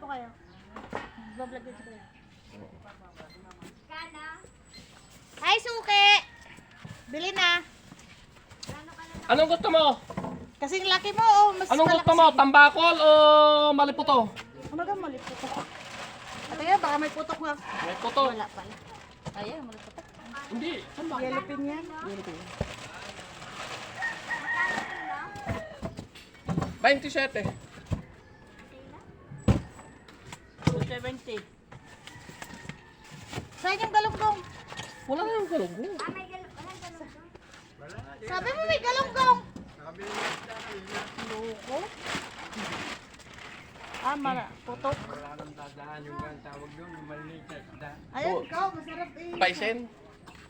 po kayo. Bablog din kayo. Hi, suke! Bili na. Anong gusto mo? Kasing laki mo, oh. Mas Anong gusto mo? malakas. Tambakol o maliputo? Ano ka mali putok? Ate nga, baka may putok nga. May puto. Wala pala. Ayan, mali putok. Hindi. Yellow pin yan. 27. 70. Saan yung galunggong? Wala na yung galunggong. Sabi mo may galunggong. Loko. Putok. Ayun, Oh. ikaw, masarap eh. Paisen.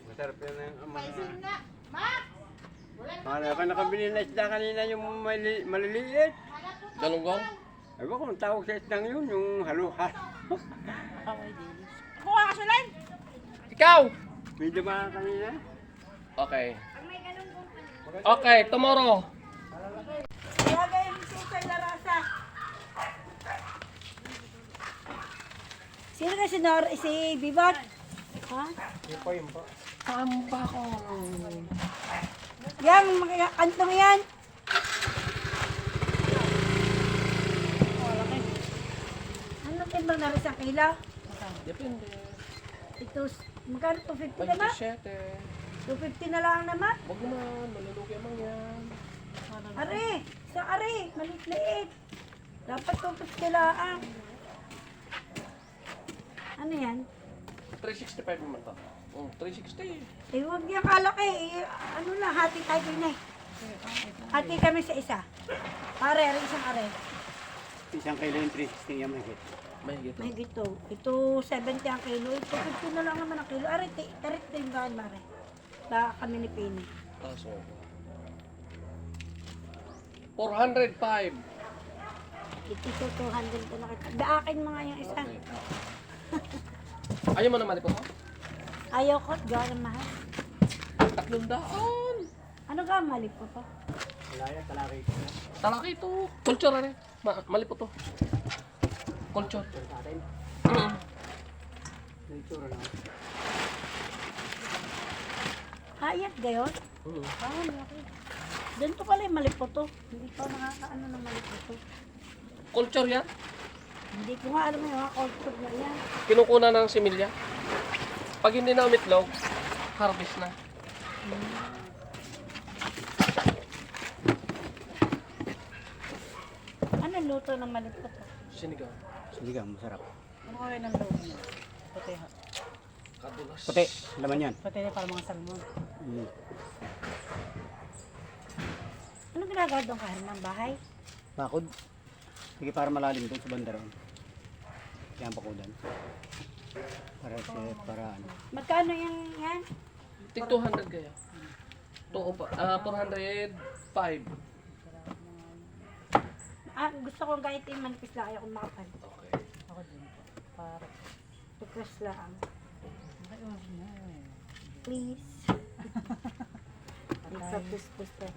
Masarap yan ang Paisin nga. Max! Wala ka nakabili na isda kanina yung maliliit. Galunggong. Ewan ko kung tawag sa isdang yun, yung haluhan. Ako nga kasulan. Ikaw. May dumaan kanina. Okay. Okay, tomorrow. Ilagay yung susay na rasa. Sino ka si Bibot? Ha? Yun po. Tambakol. Yang, kantong yan. Ano timbang na rin sa kilo? Depende. Ito, magkano 250 naman? 27. 250 na lang naman. Wag naman, malulugi naman yan. Are, isang are, maliit-liit. Dapat 250 lang. Ano yan? 365 naman to. 360. Eh, huwag yung kalaki. Eh, ano lang, hati tayo din eh. Hati kami sa isa. Are, isang are. Isang kilo yung 360 yung mahigit. Mahigit. May gito. Ito 70 ang kilo. Ito 50 na lang naman ang kilo. Are, tarit din ba, Mare? Baka kami ni Pini. Taso. 405. Ito 200 ko nakita. Daakin mo nga yung isa. Ayaw mo naman ito? Ayaw ko, gawin mahal. 300. Ano ka, mali po pa? Wala yan, talaki. Talaki ito. Culture rin. Mali po to. Culture. Sa atin, yung tsura na. Ayat gayon? Ah, malaki. Doon to pala yung mali po to. Hindi ko nakakaano ng mali po to. Culture yan. Hindi ko nga alam yung mga culture na yan. Kinukuna ng similya. Pag hindi na umitlog, harvest na. Ano luto ng mali po to? Sinigaw. Sige ka, masarap. Ano kayo ng luto niya? Puti ha. Kadulas. Puti, laman yan. Puti na para mga salmon. Mm. Ano ginagawa doon kahit ng bahay? Bakod. Sige, para malalim doon sa banda ron. Kaya ang pakudan. Para ano. Magkano yung yan? Tig 200 kaya. 405. Ah, gusto kong kahit yung manipis lang. Ayaw kong makapal. Okay. Ako din po. Para tukas lang. Please. Ipapus-pus ko.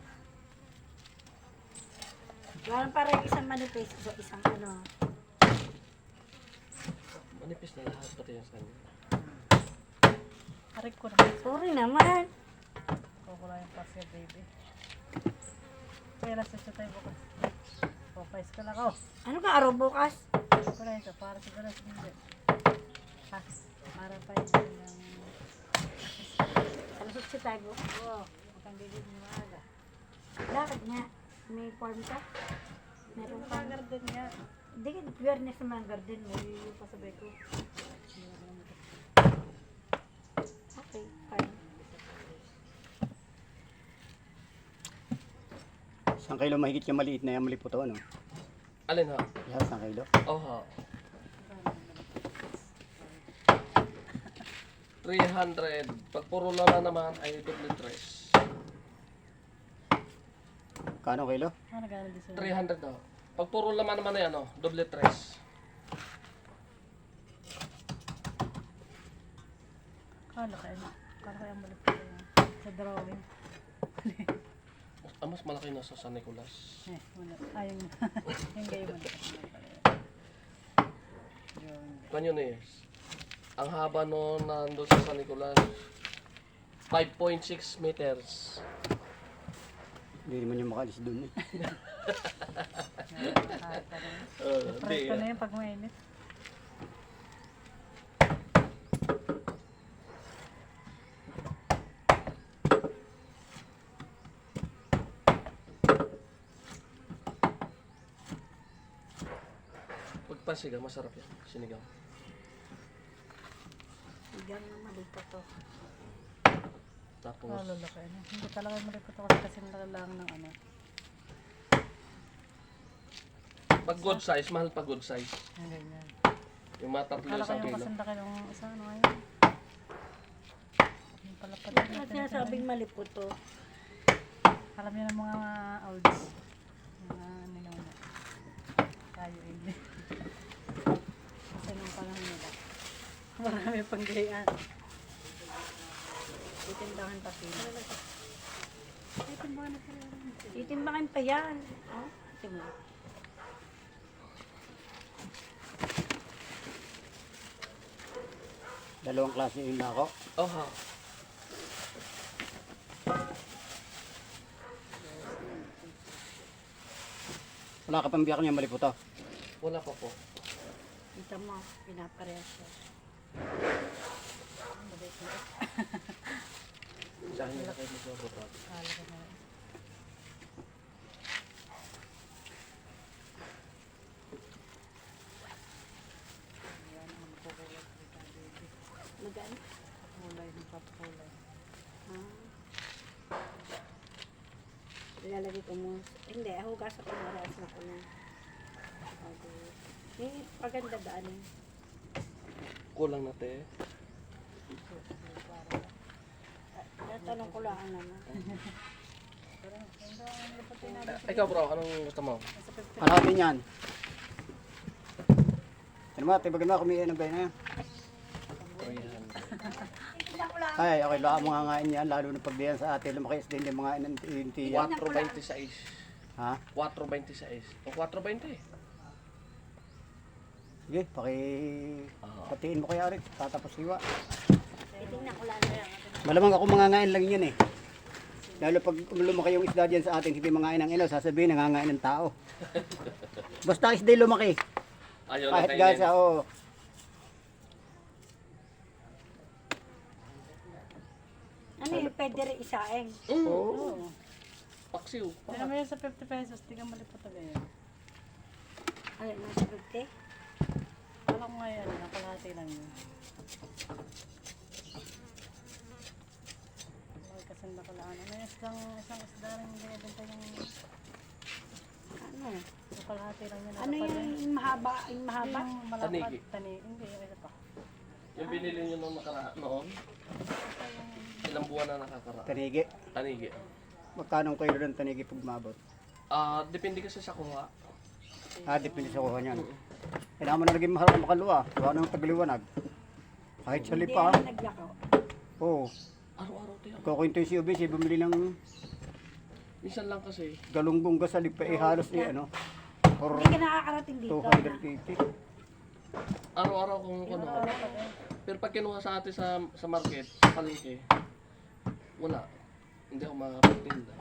Parang parang isang manipis sa isang ano. Manipis na lahat pati yung sanya. Aray ko naman. Sorry naman. Wala yung pasya, baby. Kaya nasa siya tayo bukas. Papais ka lang ako. Ano ka araw bukas? Wala ito, para sa galas hindi. Ha? Para pa yun ng... Alasot si tayo bukas. Oo, matang bigid mo maaga. Bakit nga? May form ka? Meron Yung ka? mga garden nga. Hindi ka biyernes sa mga garden mo. Yung pasabay ko. Okay, fine. Isang kilo mahigit yung maliit na yung mali po to, ano? Alin ha? Yan, isang kilo. Oho. 300. Pag puro lana naman ay double tres. Kano kilo? Ano gano'n din sila? 300 daw. Pag puro laman naman ay ano, double tres. Kala kaya malipit yan. Sa drawing. Mas malaki na sa San Nicolas. Wala. Ayaw mo. Yung gayo mo. Canyoneers. Ang haba no nandun sa San Nicolas, 5.6 meters. Hindi naman yung makalis doon eh. Kahit ano. Hindi. Presko na yun pag mainit. Pagpasigaw, masarap yan. Sinigaw. Hanggang na malipot to. Tapos, Lalaki ano. Hindi talaga malipot ako kasi lang ng ano. pag good size, mahal pa good size. Yung ganyan. Yung mga tatlo Kala ko isang yung kilo. kasanda kayo ng isa ano ngayon. Yung pala pala. At sinasabing malipot to. Alam niyo ng mga olds. Mga ninona. Tayo hindi. Kasi nung panahon nila. Marami pang gayaan. Titimbangan pa sila. Ay, timbangan na pala. Titimbangan pa yan. Oh, tingnan. Dalawang klase yung nako. Oh, ha. Wala ka pang biyak niya malipot to. Wala pa po. Kita mo, pinaparehas ko. Sa akin nila kayo magbabato. Kala ko na. Ayan, ang magkukulay. Magano? Kulay, magpapakulay. Ah. Ilalagay ko mo. Hindi, hugasan ko na ras na ko na. Eh, paganda daanin. Kulang na te. Tatanong ko lang naman. Ikaw bro, anong gusto mo? Hanapin yan. Ano ba, tibagan mo, kumiin ng gaya na yan. 300. Ay, okay, baka mga ngain yan, lalo na pag diyan sa ate, lumaki isda hindi mga yan. 4.26. Ha? 4.26. O 4.20. Sige, patiin mo kaya rin, tatapos hiwa. Titingnan ko lang na. Malamang ako mga ngain lang yan eh. Lalo pag lumaki yung isda dyan sa atin, hindi mga ng ilaw, sasabihin nangangain ng tao. Basta isda lumaki. Ayaw Kahit na gasa, kainin. oo. Ano yung pwede rin isaing? Oo. Paksiw. Tignan mo yun sa 50 pesos, tignan malipot na yan. Ay, nasa 50? Kala ko ngayon, nakalahati lang yun. Kasi nakalaan. Ano yung isang isda rin hindi nabenta yung Ano? nakalahati lang yun. Ano yung mahaba? Yung mahaba? Yung malapad. Tanigi. Hindi, yung isa pa. Yung binili nyo nung noon, ilang buwan na nakakaraan? Tanigi. Tanigi. Magkano kayo ng tanigi pag mabot? Depende kasi sa kuha. Depende sa kuha niyan. Kailangan mo na naging mahal na makaluwa. Gawa ng tagliwanag. Kahit sa Hindi lipa. naman naglakaw. Oo. Araw-araw tayo. Kukwento yung si Ubis, bumili ng Minsan lang kasi. galunggong sa lipa. Halos ano. Or Hindi ka nakakarating dito. 250. Araw-araw kung ano. Pero pag kinuha sa atin sa market, sa palengke, wala. Hindi ako makapagtinda.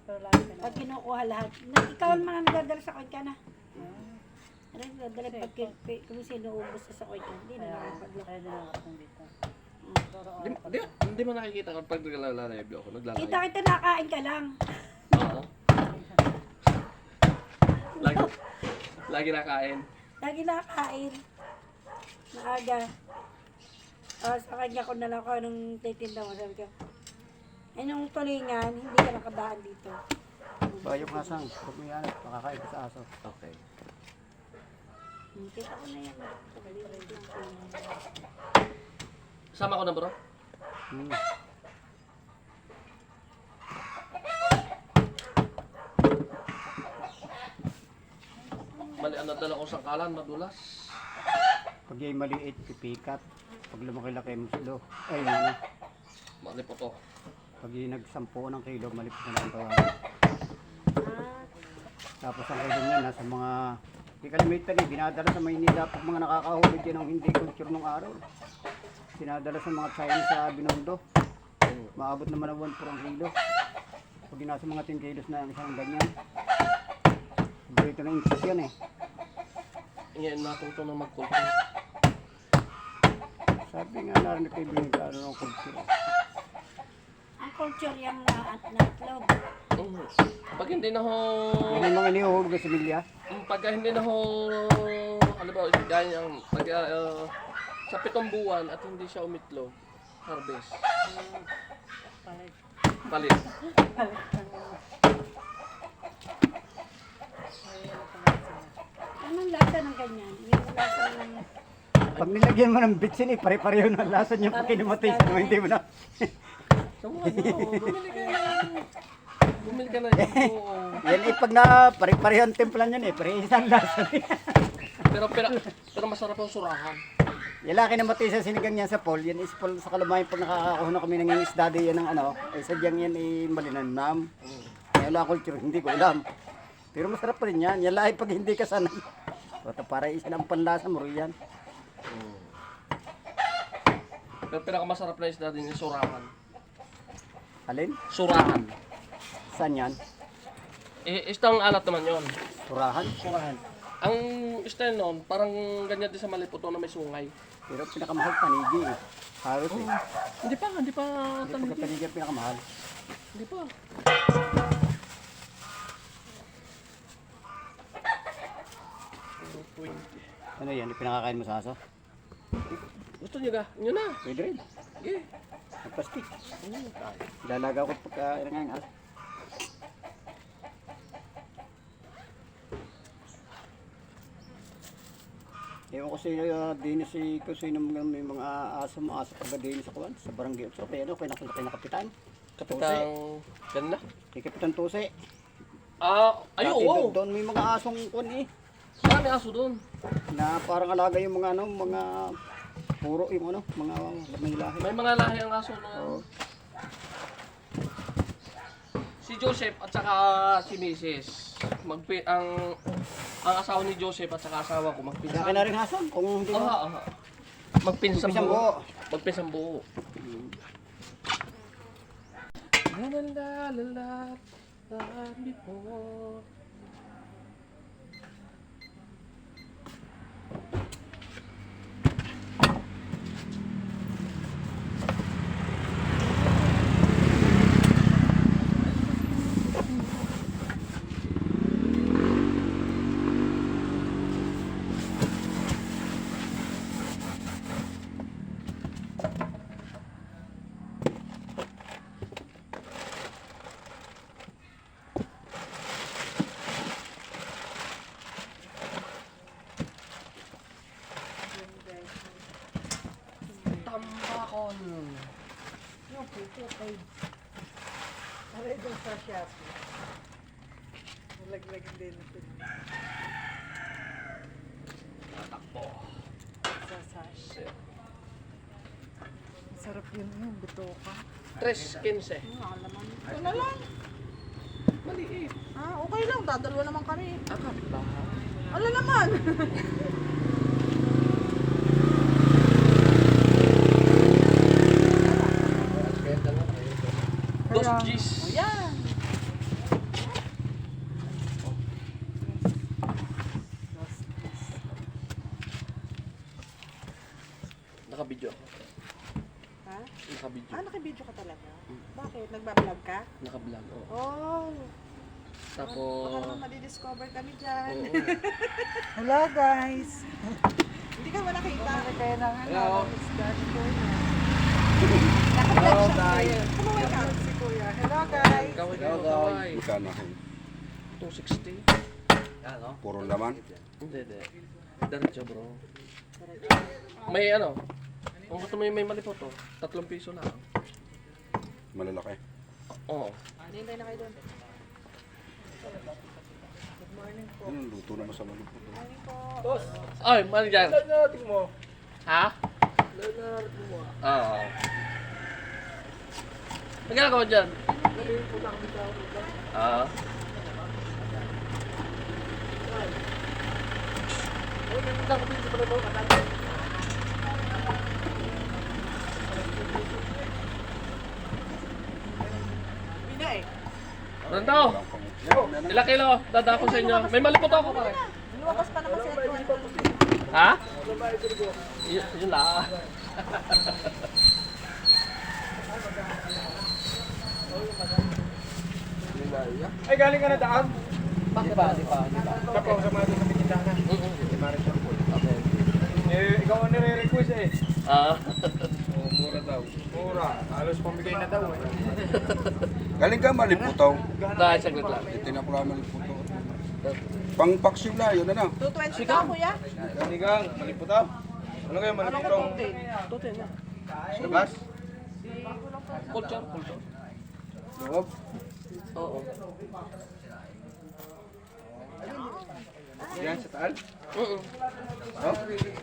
Pero lagi ka na. Pag kinukuha lahat. Ikaw naman ang nagdadala sa kanya na. Ano yung nagdadala pag kung sino ubos sa kanya. Hindi na nakapaglaki. Kaya din nakakatang dito. Pero Hindi mo nakikita kapag naglalalive ako. Naglalalive. Kita kita nakain ka lang. Oo. Lagi nakain. Lagi nakain. Maaga. Sa kanya ko na lang ako nung titinda mo. Sabi ko, nung tulingan, hindi ka nakadaan dito. Ba yung asang, huwag mo yan, makakain ka sa aso. Okay. Kita ko na yan. Sama ko na bro. Hmm. Mali ang nadala ko sa kalan, madulas. Pag yung maliit, pipikat. Pag lumaki-laki, muslo. Ay, ano. Mali po to. Pag yung nagsampo ng kilo, malipit na lang tawaran. Ah, Tapos ang kilo niya, nasa mga Hindi kalimitan eh, dinadala sa Maynila pag mga nakakahuli dyan ng hindi culture nung araw. Dinadala sa mga Chinese sa Binondo. Maabot naman ng 1 per kilo. Pag nasa mga 10 kilos na isang ganyan. Dito na inches yan eh. Ngayon natuto na mag-culture. Sabi nga narinig kay Binig, ano ng culture. Ang culture yung natlog. Pag hindi na ho... Yan yung mga inihuhulog sa milya. Pagka hindi na ho... Ano ba, gaya yung... Pag, sa 7 buwan at hindi siya umitlo, harvest. Palit. Palit. Anong lasa ng ganyan? Yung lasa ng... Pag nilagyan mo ng bitsin eh, pare-pareho na lasa niya pag kinumatay. No, hindi mo na. So, bumili ka na. Bumili ka na yung buo. Yan eh, pag na pare-pareho ang timpla niyan eh, parehas ang lasa niya. Pero masarap ang surahan. Yung laki na matay sa sinigang niya sa Paul, yan is Paul sa Kalumayan pag nakakakuha na kami ng isda di yan ng ano, ay sadyang yan ay malinanam. Kaya wala culture, hindi ko alam. Pero masarap pa rin yan, yan lahi pag hindi ka sanay. Bata para isa ng panlasa mo yan. Pero pinakamasarap na isda din yung surahan. Alin? Surahan. Saan yan? Istang alat naman yon. Surahan? Surahan. Ang isda nun, parang ganyan din sa Maliputo na may sungay. Pero pinakamahal panigi eh. Halos eh. Hindi pa Hindi tanigi. pagka panigi ang pinakamahal. Hindi pa. Ano yan, yung pinakakain mo sa aso? Gusto niyo ga? Yun na. Pwede rin. Yeah. Magpastik. Lalaga ko pagka ngayon aso. Ewan ko sa'yo, dinis kung sino may mga aso pagka dinis sa kuwan, sa barangay. So, kaya ano, kaya nakita kapitan. Kapitang... Ganda? Kay Kapitan Tuse. Ay, Dati oo. doon may mga asong kuwan eh. Marami aso doon. Na parang alaga yung mga ano, mga puro yung ano, mga lahi. May mga lahi ang aso na... Oo. Si Joseph at saka si Mrs. ang asawa ni Joseph at saka asawa ko Kaya magpinsan. na rin hason, kung hindi mo. Aha. Magpinsang Magpinsang buo. buo. Magpinsang buo. La la la la la la before. Tambakol. Yung puto kay... Aray doon sa Shopee. Nalaglag din ito. Tatakbo. Sa Sash. Masarap yun yung buto ka. 3.15. Ito na lang. Maliit. Okay lang. Dadalawa naman kami. Akala. Ala naman. Dos G's. Yan. Naka-video ako. Ha? Naka-video. Nakibidyo ka talaga? Bakit? Nagbablog ka? Naka-vlog. Oo. Oh. Tapos... Baka naman madidiscover kami dyan. Oo. Hello guys! Hindi ka ba nakita? Kaya na Hello. Hello guys! Kumuha ka si Kuya. Hello guys! Kaway ka. Kaway. Magkano? 260. Puro laman? Hindi. Diretso bro. May ano? Kung gusto mo yung may malipot to, 3 piso na. Malalaki. Oo. Hintay na kayo doon. Ano, luto naman sa malupot. Morning po. Ay, manager. Ha? Oo. Magkano ka ba dyan? Bina eh. Rando! Ilang kilo? Dada ko sa inyo. May malipot ako pare. Lumakas pa naman sila. Ha? Yun lang. Ay, galing ka na daan. Di ba? Tapos sa mga sa Pitindahan. Si Marisol po. Okay. Eh, ikaw ang nire-request eh. Ah. Oh, mura daw. Mura. Halos pambigay na daw eh. Galing ka maliputaw. Dahil saglit lang. Tinapula maliputaw. Pang paksiw na, yun na. 220 ka, kuya? Sinigang, maliputaw. Ano kayo maliputaw? Tutin na. Labas? Culture. Loob? Oo. Yan, sa taal? Oo. Oh?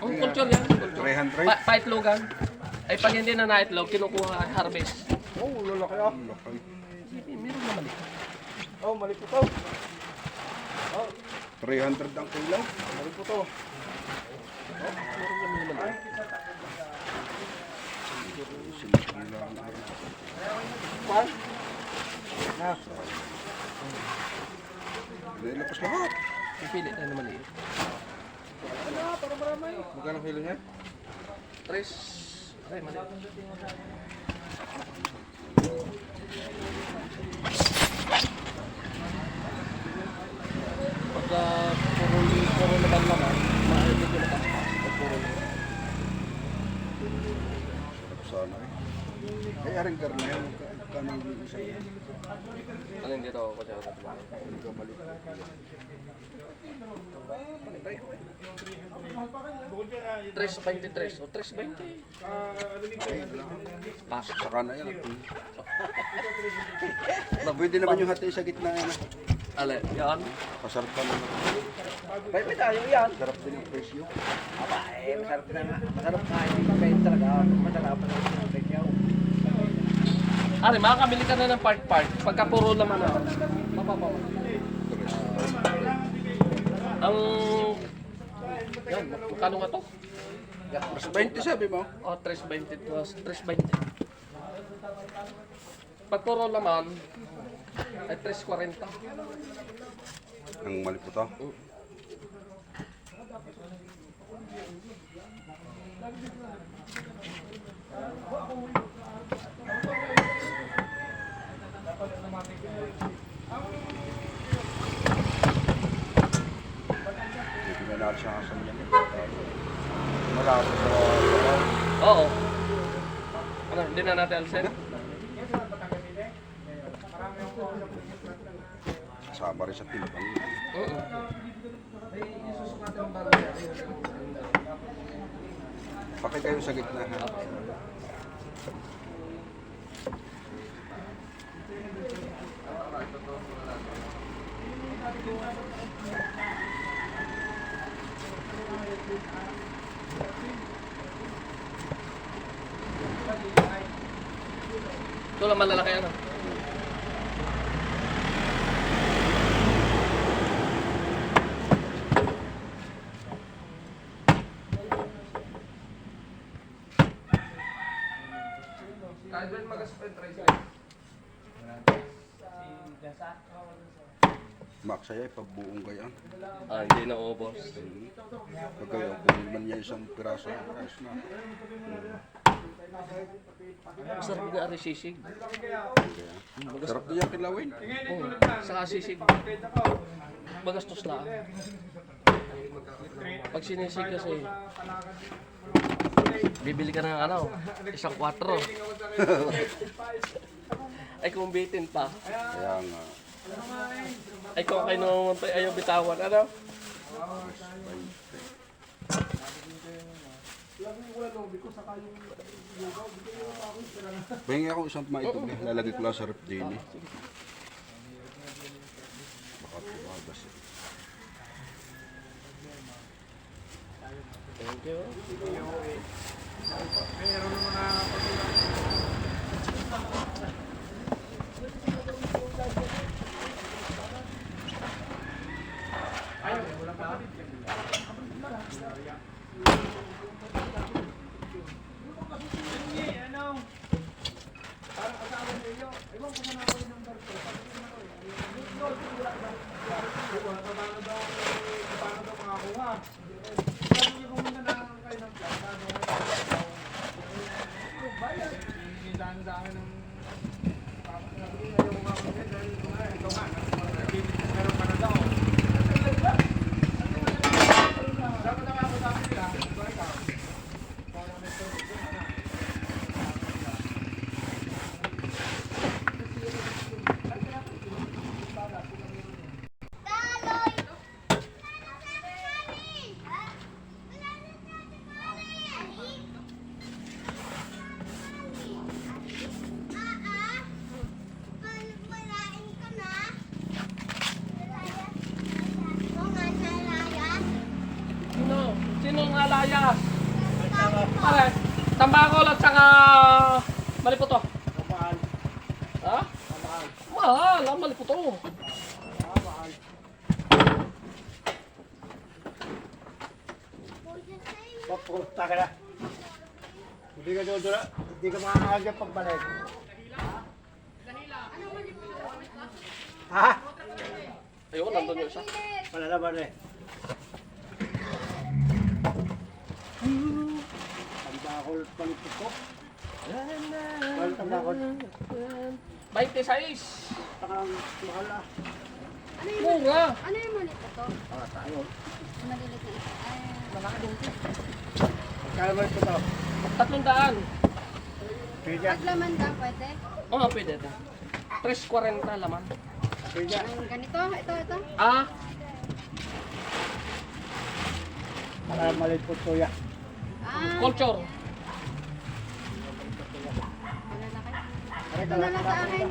Ang culture yan. Culture. 300. Paitlogan. Ay pag hindi na naitlog, kinukuha harvest. Oh, lalaki ah. Meron naman eh. Oh, maliputaw. 300 ang kilo. Maliputaw. Pan? Ah, Nilapos lahat. Pipili tayo na maliit. magkano kilo niya? Tres. Ay, maliit. Pagka puro naman naman, maalit ko na kasi. Pag puro naman. Sana eh. Ay, aring karne yan. Kanang isa yan. Ano hindi ako ko siya katapos. Tres 23 o 3.20. Pasok. Saka na yan. Pwede naman yung hati sa gitna yan. Ale, yan. Pasarap pa naman. May tayo yan. Sarap din yung presyo. Aba, eh, masarap na nga. Masarap nga. Hindi pa kayo talaga. Masarap pa naman yung presyo. Ari, makakabili ka na ng part-part. Pagka puro naman na, mapapawa. Ang... Yan, magkano nga to? Mas 20 sabi mo. O, 3.20 to 3.20. Pag puro naman, ay 3.40. Ang maliputaw. Hindi na natin siya kasama yan. Malapit sa Oo. Ano, hindi na natin alsen? kasama rin sa tinapang. Oo. Pakay kayo sa gitna ha. Ito lang malalaki ano. Kahit ba mag-spend try siya? Maksaya ipabuong kaya. Ah, hindi na ubos. Pag kayo, kunin man niya isang piraso. Ayos na. Masarap nga rin sisig. Sarap na yan kilawin. Oo, saka sisig. Magastos lang. Pag sinisig kasi, bibili ka ng ano, isang 4. Ay kung bitin pa. Kaya nga. Ay kung kayo naman pa ayaw bitawan, ano? Pahingi ako isang maitog eh. Lalagay ko lang sa rep din eh. Baka tumagas eh. Thank you. Visayas. Pare, tambakol at saka maliputo. Ha? Mahal, ang maliputo. Papunta ka na. Hindi ka dudura. Hindi ka makakahal dyan pagbalik. Ha? Ayun, nandun yung isa. Wala naman eh. Tambakol palipot ko. Wala tambakol. 26. Takang mahal ah. Mura. Ano yung maliit na to? Ah, tayo. Malilit na isa. Ay, Kaya mo ito to. 300. Pwede. paglaman ka, pwede? Oo, pwede ito. 340 laman. Pwede. Ang ganito, ito. Ah, Para malipot ko yan. Ah, culture. malalaki. Ito na lang sa akin.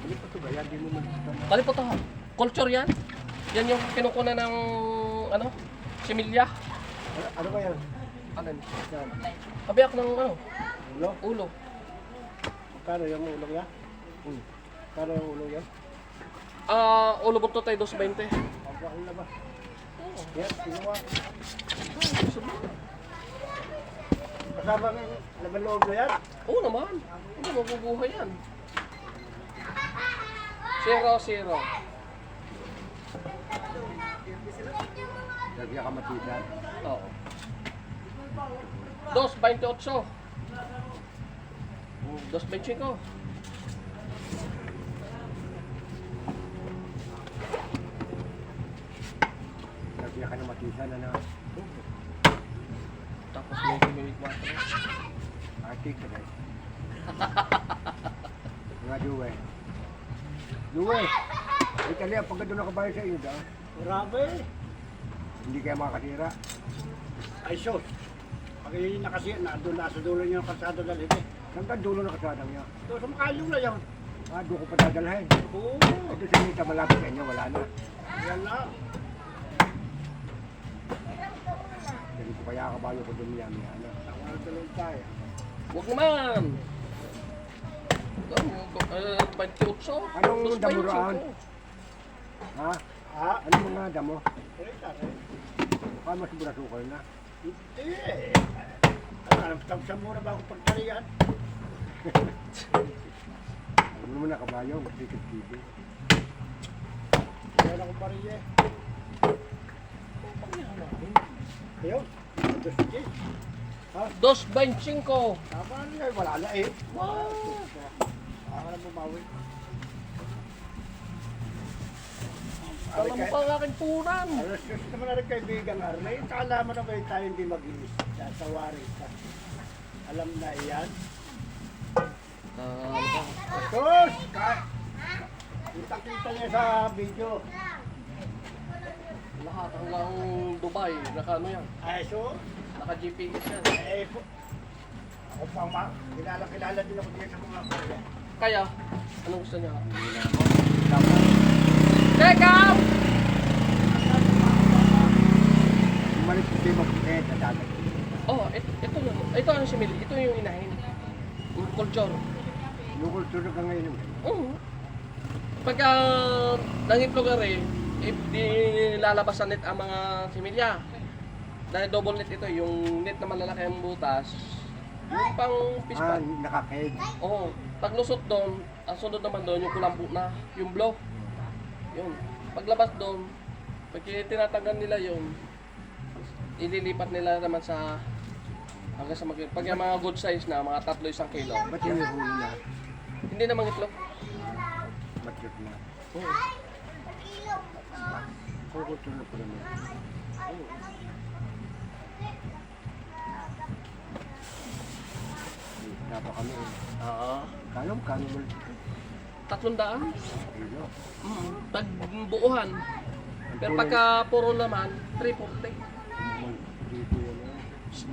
Malipot ko ba yan? Di mo malipot. Maliputo. Culture yan. Yan yung kinukunan ng, ano, similya. Ano ba yan? Alin? Yan. Kabiyak ng, ano, Ulo? ulo. Kano yung ulo yan? Kano yung ulo yan? Ah, ulo buntot tayo 220. Pagkakul na ba? Yan, ginawa. Kasama ng laban loob na yan? Oo naman. Hindi mabubuhay yan. 0-0. Lagyan ka matisan. Oo. 2.28. 2.25. Lagyan ka ng matisan, ano? Tapos may humilig water. Arctic ka guys. Mga duwe. Duwe! Ay kaliya, pagka doon nakabayo sa iyo daw. Grabe! Hindi kaya makakatira. Ay sus! Pag nakasi, doon nasa dulo niyo ang kalsada dalhin eh. Saan ka dulo ng kalsada niya? Doon sa makalong na yan. Ah, doon ko pa dadalhin. Oo. Ay doon sa inyo malapit sa inyo, wala na. Yan na. Hindi ko kaya kabayo ko doon yan. Ang talong tayo. Huwag naman. 28. Anong damuraan? Ha? Ha? Anong mga damo? Baka mas burasukal na. Hindi eh. Ano, tapos muna ba ako pagtalian? Ano naman nakabayo, sikit-sikit. Wala akong pariye. Ayun, 2.25. tama na eh, wala na eh. Baka na bumawi. Alam mo pa ang aking punan. Alas just naman na rin kaibigan Arlay. Alam mo na kayo tayo hindi mag-inis. Sasawarin ka. Alam na iyan. Sus! Kita-kita niya sa video. Lahat hanggang Dubai. Naka ano yan? Ay, so? Naka GPS yan. Eh, ako pang kilala din ako dito sa mga kaya. Kaya, anong gusto niya? Teka! Umalis ko din mag-head na dagat. Oh, ito ang simili. Ito yung inahin. Yung culture. Lukol tulog ka ngayon. Oo. Pagka nangitlog ka rin, di lalabas sa net ang mga similya. Dahil double net ito, yung net na malalaki ang butas, yung pang fish Ah, pan. nakaked. Oo. Paglusot doon, ang sunod naman doon, yung kulambo na, yung blow. Yun. Paglabas doon, pag tinatanggal nila yun, ililipat nila naman sa hanggang sa pag yung mga good size na, mga 3-1 kilo. Ba't yung huli na? Hindi na mangitlog. Ba't na? Oo. Lukol tulog pa naman. Dapat kami eh. Oo. Kano mo? 300. Kilo. Tagbuuhan. Pero pagka puro naman, 340. Dito yan eh.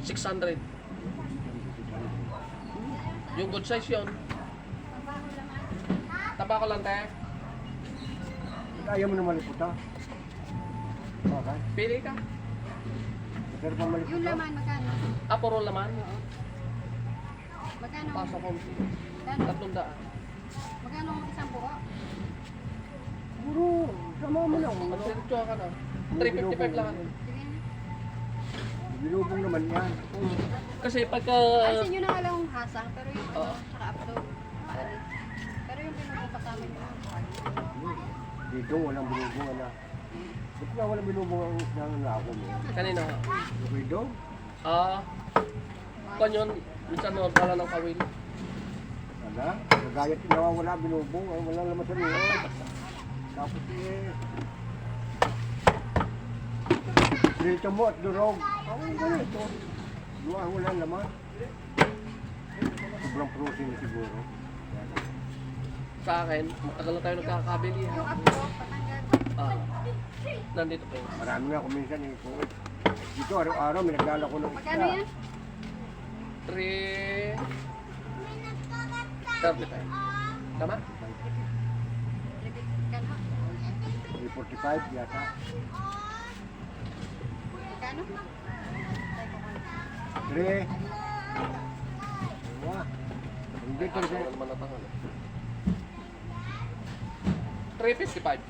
600. Yung good size yun. Taba ko lang tayo. Ayaw mo na malipot ha? Bakit? Pili ka. Pero pamalik Yung ito. laman, magkano? Puro laman. Magkano? Paso ko. Magkano? 300. Magkano ang isang buo? Siguro, sama mo lang. Ano diretso ka na? 355 lang. Sige na. Binubong naman yan. Kasi pagka Alisin nyo na nga lang yung hasang, pero yung Oo. tsaka upload. Paalis. Pero yung pinunong kasama nyo. Dito, walang binubong, ala. Ba't nga walang binubong ang isang ako mo? kanina, Okay daw. kanyon, minsan wala ng kawil. Ala, nagayat nawawala binubong. Ay, walang laman sa loob. Tapos dito mo at durog. Ang ganito. Walang laman. Sobrang protein na siguro. Sa akin, matagal na tayo nagkakabili. Yung upload, patanggal. Nandito po. Marami nga kuminsan eh. Dito araw-araw may nagdala ko ng Magkano yan? 335. Tama? Magkano? 345 yata. Magkano? 3. Wah. Hindi ko Ano naman natangan. 355.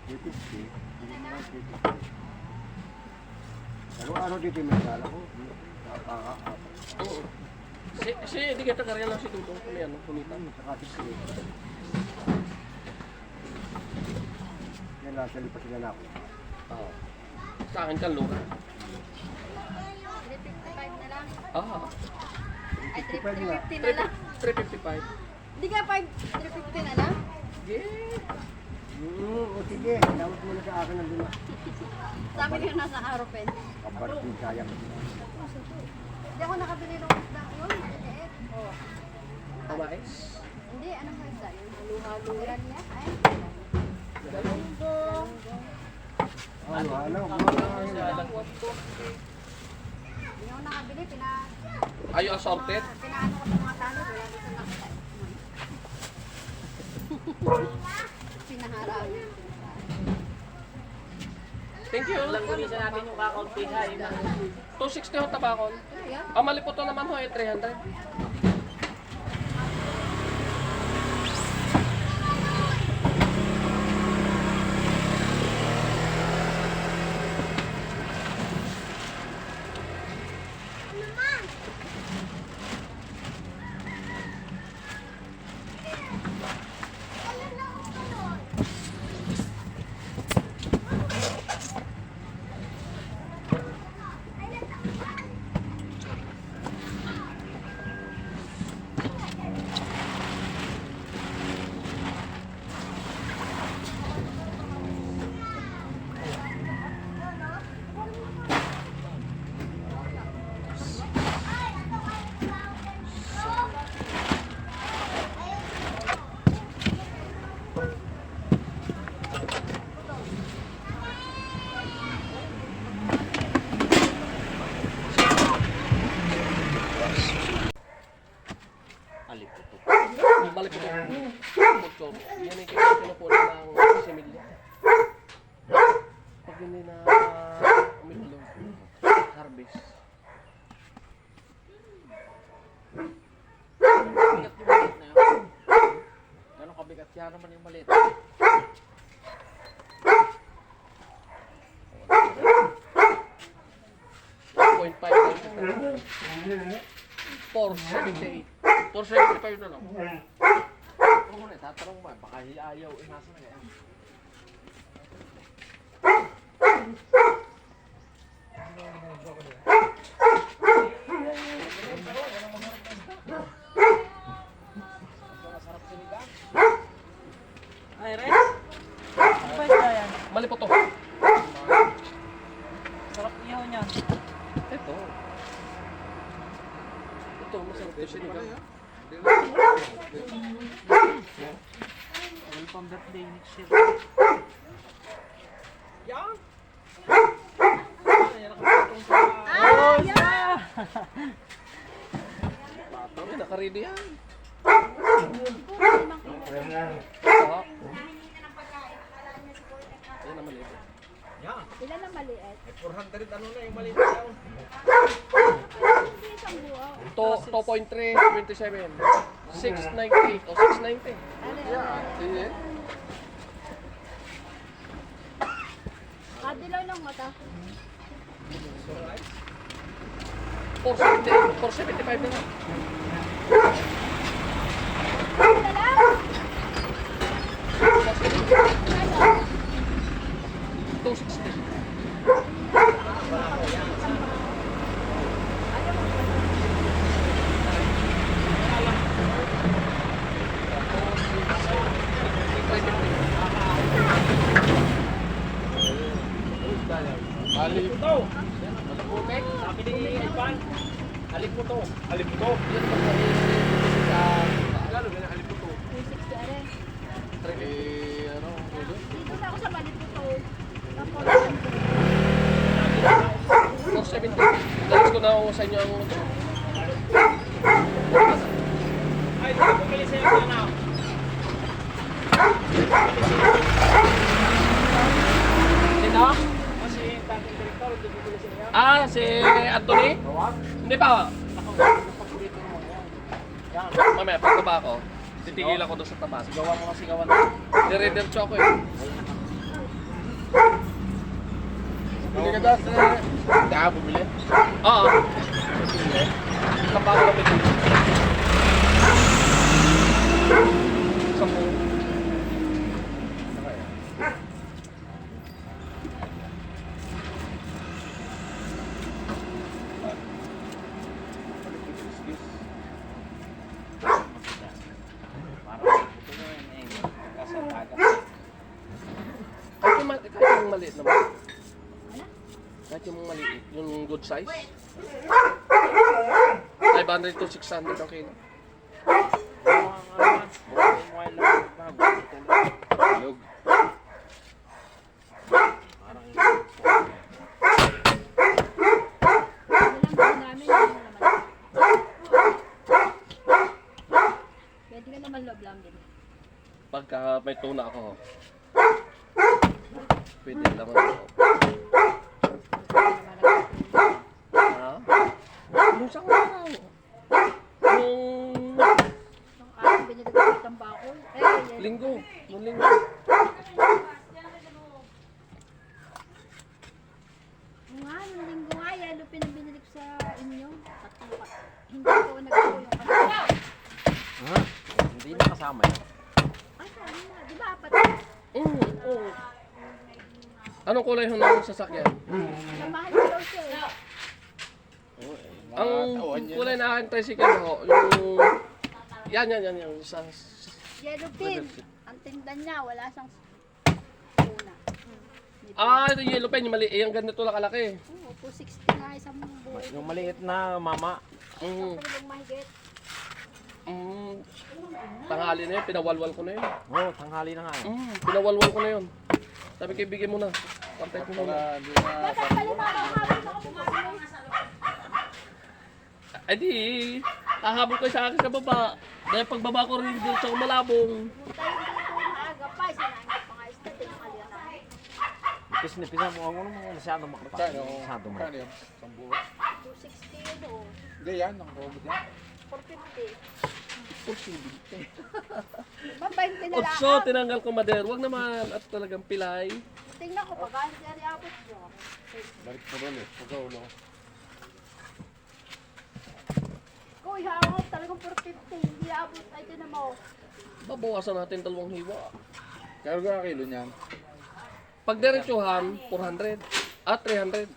350. Araw-araw dito yung nagdala ko. Oo. Si di kita karya lang si Dudong kung ano, kumita. Saka si yan lang, salipas sila na ako. Sa akin kan lugar. 355 na lang. Ay, 355 nga. 350 na lang. 355. Hindi ka 350 na lang? O sige, hinawag mo na sa akin ng lima. Sabi niyo nasa Aropen. Kabarting sayang. Hindi ako nakabili ng isda yun. Maliit. Pamais. Hindi, ano ba isda yun? Halo-halo. Yan niya. Ay. Ano? Hindi ako nakabili. Are you assorted? Pinaano ko sa mga talo. Wala dito nakita. Pinaharami. Thank you. Lang gunisan natin yung kakaunti ha. 260 ho tabakon. Mali po to naman ho 300. Balik ko ito. Yan ay kinukuha ng similya. Pag hindi na umitlog, harvest. Bigat yung maliit na yun. Gano'ng kabigat yan naman yung maliit. $4.78 na lang. Kung muna, tatanong mo, baka ayaw, nasa na yan. Ay, Ren? Ano ba isda yan? Mali po to. Sarap ihaw niyan. Ito. Ito, masarap to sinigang. Welcome birthday next year. Yan! Oh, yeah! Batang, naka-ready yan. Ito. Ayan naman ito. Ilan ang maliit? 400 ano na yung maliit daw. Hindi isang buo. 2.3, 27. 698 o 690. Sige. Kadilaw ng mata. 470, 475 na lang. Ano lang? 260. Alip. Sabi ni Ipan, alip mo to. Alip mo to. Gano'n ganyan, alip po 260 are. ano, Dito na ako sa Maliputo. Tapos, 470. Dalis ko na ako sa inyo ang Ay, ito bumili sa'yo ka na. Sino? Kasi dating direktor, hindi bumili sa'yo. Ah, si Anthony? Hindi pa. Mamaya, pagkaba ako, titigil ako doon sa taas. Sigawan mo na sigawan. Dire-diretso ako eh. Hindi ka dahil hindi ako bumili. Oo. Kapag ako dito. 10. Kahit yung maliit naman. Kahit yung maliit, yung good size. 500 to 600 ang kilo. Log. walang namin yung naman. Pwede ka naman loob lang din. Pagka may tuna ako, pwede lang ako. Ha? Yung sa araw. Yung Nung araw binili ko ng tambakol. linggo. Nung linggo. Nung linggo nga, yelo pinabinili ko sa inyo. Tatlo ka. Hindi ko nagtulong kasi. Hindi na kasama yun. Ay, sabi na. Di ba apat? Oo. Anong kulay ho ng sasakyan? Namahal ko daw siya eh. Ang kulay na aking tricycle ho, yung... Yan. Sa... Yellow pin. Ang tinda niya, wala siyang una. Ah, ito yung yellow pen, yung mali. Yung ganito lang kalaki. Oo, 260 nga isang buhay. Yung maliit na mama. Mm. Pero yung mahigit. Tanghali na yun, pinawalwal ko na yun. Oo, tanghali na nga eh. Pinawalwal ko na yun. Sabi ko, ibigay mo na. Pantay ko muna. Bakit pala makakawin ako pumasok? Ay di, hahabol ko sa akin sa baba. Dahil pagbaba ko rin dito sa Malabong. Tayo dito maaga pa. Sinangin pa nga isda. Tinakalian namin. Pis-nipisan mo ako naman masyado makapal. Masyado mo. Kano yun? 260 yun o. Hindi yan, ang robot yan. 450. Diba 20 na lang? Otso, tinanggal ko mader. Wag naman. At talagang pilay. Tingnan ko pag hindi ari abot mo. Balik mo doon eh. Pagkaulo. Kuy, hawak talagang 450. Hindi abot. Ay, tinan mo. Babawasan natin 2 hiwa. Kaya ka kilo niyan? Pag diretsuhan, 400. At 300. Ito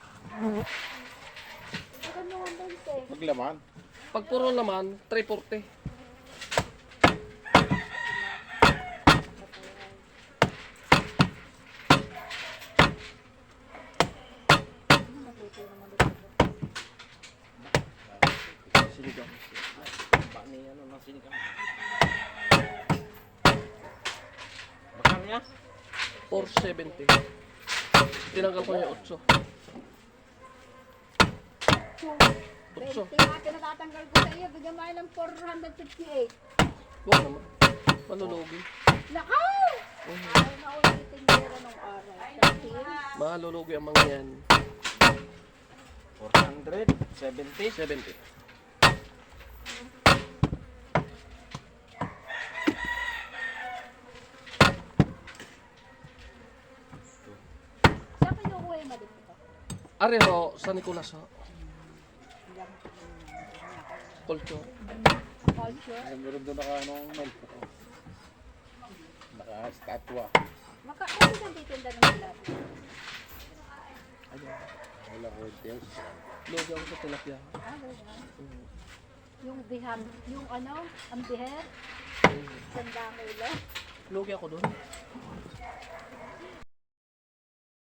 naman 20. Maglaman? Pag puro naman, 340. Sinigang. Bani ano ng sinigang. Bakang niya? 470. Tinanggal ko yung 8. 8. 20 nga pinatatanggal ko sa iyo. Bigyan mo ng 458. Huwag naman. Malulugi. Nakaw! Ayaw na ulitin meron nung araw? 13? Malulugi ang mga yan. 470. 70. Saan kinukuha yung maliit ito? Areho, San Nicolas ho. Culture. Culture? Ay, meron doon naka-statwa. Ano saan titinda ng tilapia? Wala ko details. Lugi ako sa tilapia. Ah, wala. Yung biham, yung ano, ang biher, 100 kilo. Lugi ako doon.